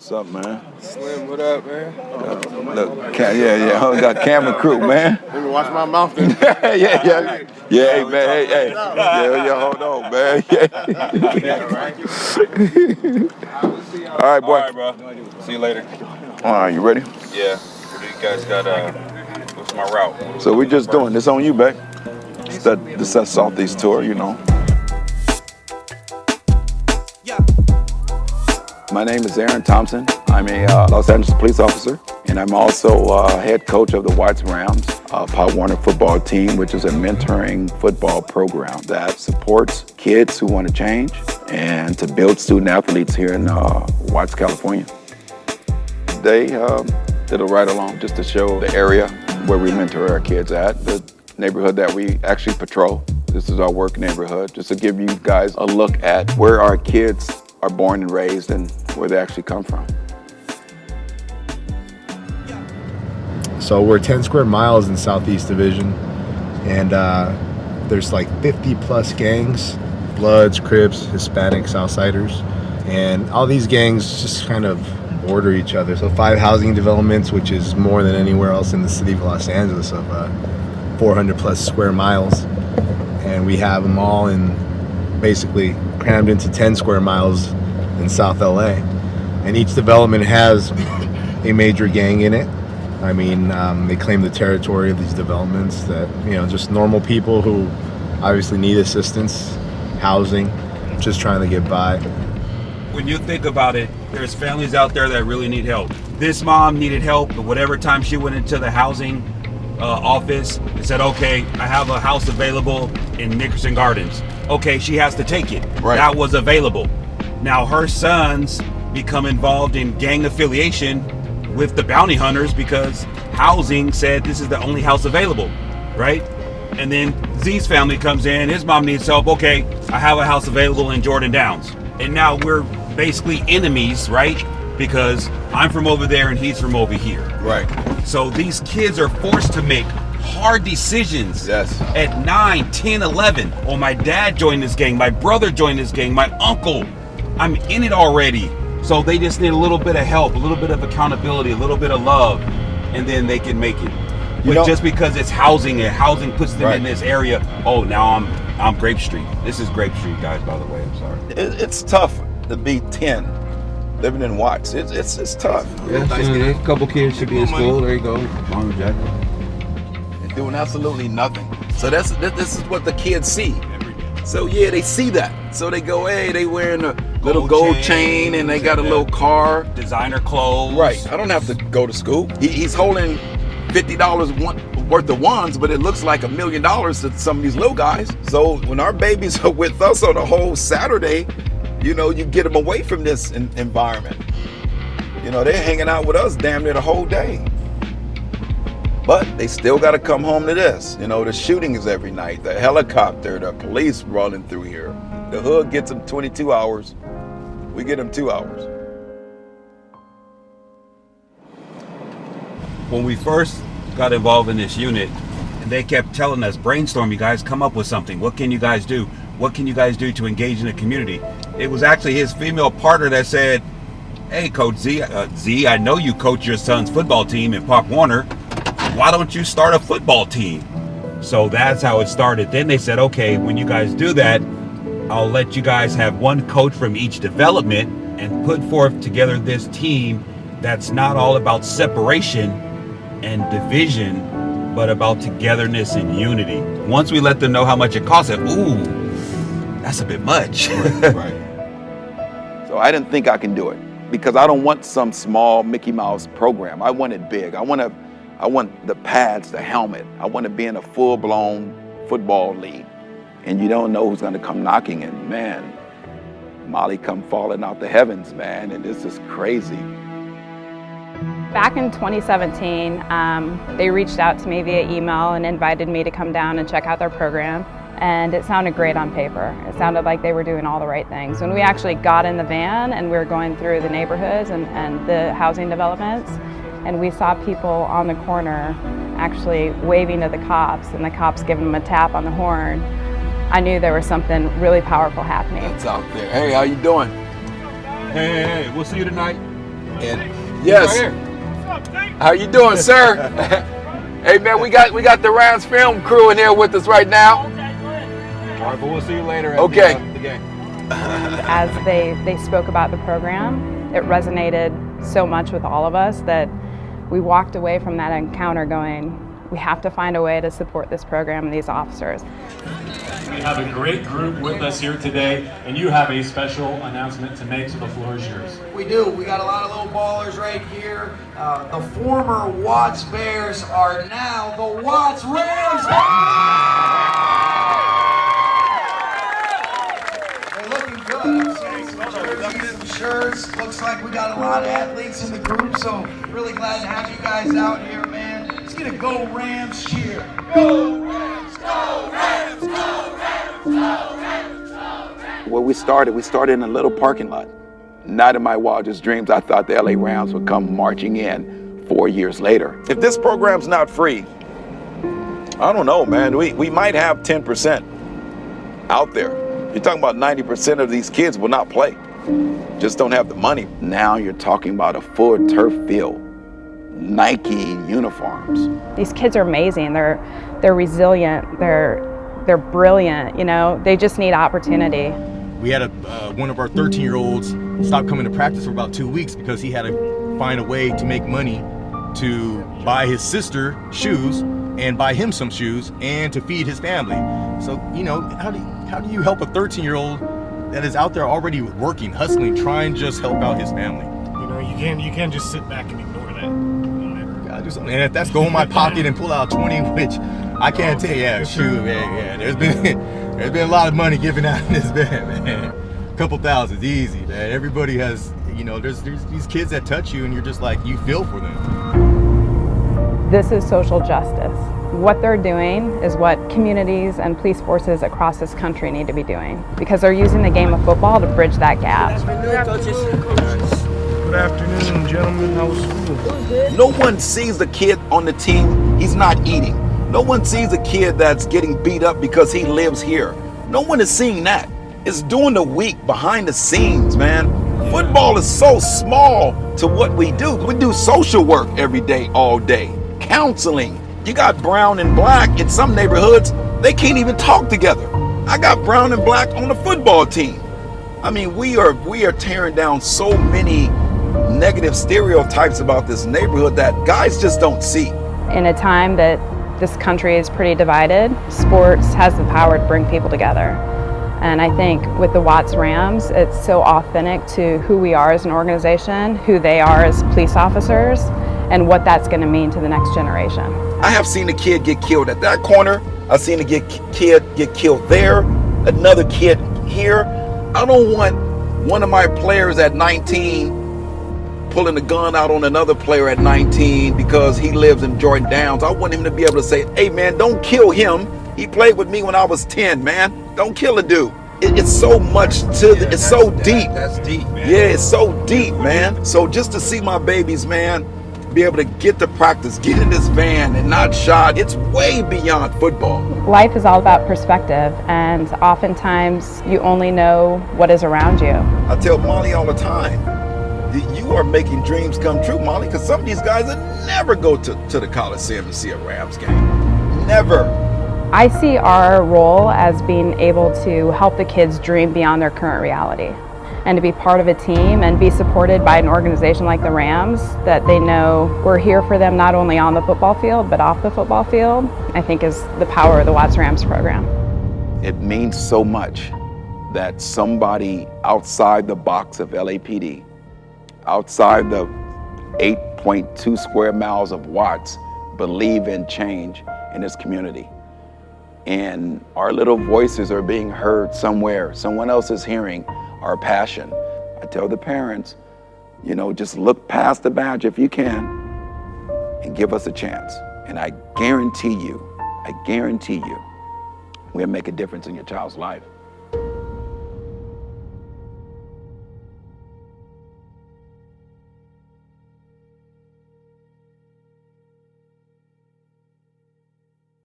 What's up, man? Slim, what up, man? Look, I got camera crew, man. Let me wash my mouth then. yeah, hey, man, hey, hold on, man. All right, boy. All right, bro. See you later. All right, you ready? Yeah. What do you guys got? What's my route? So we're just doing this on you, back. It's the Southeast tour, you know. My name is Aaron Thompson. I'm a Los Angeles police officer, and I'm also head coach of the Whites Rams Pop Warner football team, which is a mentoring football program that supports kids who want to change and to build student athletes here in Watts, California. They did a ride-along just to show the area where we mentor our kids at, the neighborhood that we actually patrol. This is our work neighborhood, just to give you guys a look at where our kids are born and raised and where they actually come from. So we're 10 square miles in Southeast Division, and there's like 50 plus gangs, Bloods, Crips, Hispanics, Outsiders, and all these gangs just kind of border each other. So 5 housing developments, which is more than anywhere else in the city of Los Angeles, of 400 plus square miles, and we have them all in basically crammed into 10 square miles in South LA, and each development has a major gang in it. I mean, they claim the territory of these developments that, you know, just normal people who obviously need assistance, housing, just trying to get by. When you think about it, there's families out there that really need help. This mom needed help, but whatever time she went into the housing office and said, okay, I have a house available in Nickerson Gardens. Okay, she has to take it. Right. That was available. Now her sons become involved in gang affiliation with the bounty hunters because housing said this is the only house available, right? And then Z's family comes in, his mom needs help. Okay, I have a house available in Jordan Downs. And now we're basically enemies, right? Because I'm from over there and he's from over here. Right. So these kids are forced to make hard decisions. Yes. At 9, 10, 11. Oh, my dad joined this gang, my brother joined this gang, my uncle. I'm in it already. So they just need a little bit of help, a little bit of accountability, a little bit of love, and then they can make it. But just because it's housing and housing puts them in this area, oh, now I'm Grape Street. This is Grape Street, guys, by the way, I'm sorry. It's tough to be 10 living in Watts. It's tough. Yeah, a couple kids should be in school. There you go. Mom and And doing absolutely nothing. So this is what the kids see. So yeah, they see that. So they go, hey, they wearing a little gold chain and they got a little car. Designer clothes. Right. I don't have to go to school. He's holding $50 worth of ones, but it looks like $1 million to some of these little guys. So when our babies are with us on a whole Saturday, you know, you get them away from this environment. You know, they're hanging out with us damn near the whole day. But they still got to come home to this. You know, the shootings every night, the helicopter, the police running through here. The hood gets them 22 hours. We get them 2 hours. When we first got involved in this unit, and they kept telling us, brainstorm, you guys, come up with something. What can you guys do? What can you guys do to engage in the community? It was actually his female partner that said, hey, Coach Z, I know you coach your son's football team in Pop Warner. Why don't you start a football team? So that's how it started. Then they said, okay, when you guys do that, I'll let you guys have one coach from each development and put forth together this team that's not all about separation and division, but about togetherness and unity. Once we let them know how much it costs, ooh, that's a bit much. Right. So I didn't think I can do it because I don't want some small Mickey Mouse program. I want it big. I want the pads, the helmet. I want to be in a full-blown football league. And you don't know who's going to come knocking, and man, Molly come falling out the heavens, man, and this is crazy. Back in 2017, they reached out to me via email and invited me to come down and check out their program. And it sounded great on paper. It sounded like they were doing all the right things. When we actually got in the van and we were going through the neighborhoods and the housing developments, and we saw people on the corner actually waving to the cops and the cops giving them a tap on the horn, I knew there was something really powerful happening. That's out there. Hey, how you doing? Hey, we'll see you tonight. And Yes. How you doing, sir? Hey man, we got the Rams film crew in here with us right now. All right, but we'll see you later. Okay. The game. As they spoke about the program, it resonated so much with all of us that we walked away from that encounter going, we have to find a way to support this program and these officers. We have a great group with us here today, and you have a special announcement to make, so the floor is yours. We do. We got a lot of little ballers right here. The former Watts Bears are now the Watts Rams. They're looking good. I'm seeing some jerseys, some shirts. Looks like we got a lot of athletes in the group, so really glad to have you guys out here, man. Let's get a Go Rams cheer. Go Rams! Go Rams! Go Rams! Go Rams! Go Rams! Where we started in a little parking lot. Not in my wildest dreams, I thought the LA Rams would come marching in 4 years later. If this program's not free, I don't know, man. We might have 10% out there. You're talking about 90% of these kids will not play. Just don't have the money. Now you're talking about a full turf field, Nike uniforms. These kids are amazing. They're resilient. They're brilliant. You know, they just need opportunity. We had one of our 13-year-olds stop coming to practice for about 2 weeks because he had to find a way to make money to buy his sister shoes and buy him some shoes and to feed his family. So, you know, how do you help a 13-year-old that is out there already working, hustling, trying to just help out his family? You know, you can't just sit back and ignore that. Gotta do something. And if that's go in my pocket and pull out 20, which I can't tell you, yeah, there's been a lot of money given out in this band, man. A couple thousands, easy, man. Everybody has, you know, there's these kids that touch you and you're just like, you feel for them. This is social justice. What they're doing is what communities and police forces across this country need to be doing, because they're using the game of football to bridge that gap. Good afternoon, gentlemen. How was school? No one sees the kid on the team, he's not eating. No one sees a kid that's getting beat up because he lives here. No one is seeing that. It's doing the week behind the scenes, man. Football is so small to what we do. We do social work every day, all day. Counseling. You got brown and black in some neighborhoods, they can't even talk together. I got brown and black on the football team. I mean, we are tearing down so many negative stereotypes about this neighborhood that guys just don't see. In a time that this country is pretty divided, sports has the power to bring people together. And I think with the Watts Rams, it's so authentic to who we are as an organization, who they are as police officers, and what that's going to mean to the next generation. I have seen a kid get killed at that corner. I've seen a kid get killed there, another kid here. I don't want one of my players at 19 pulling a gun out on another player at 19 because he lives in Jordan Downs. I want him to be able to say, hey man, don't kill him. He played with me when I was 10, man. Don't kill a dude. It's so much to it's so deep. That's deep, man. Yeah, it's so deep, man. So just to see my babies, man, be able to get to practice, get in this van and not shot, it's way beyond football. Life is all about perspective, and oftentimes you only know what is around you. I tell Molly all the time, you are making dreams come true, Molly, because some of these guys will never go to the Coliseum to see a Rams game. Never. I see our role as being able to help the kids dream beyond their current reality, and to be part of a team and be supported by an organization like the Rams that they know we're here for them not only on the football field but off the football field, I think is the power of the Watts Rams program. It means so much that somebody outside the box of LAPD, outside the 8.2 square miles of Watts, believe in change in this community. And our little voices are being heard somewhere. Someone else is hearing our passion. I tell the parents, you know, just look past the badge if you can and give us a chance. And I guarantee you, we'll make a difference in your child's life.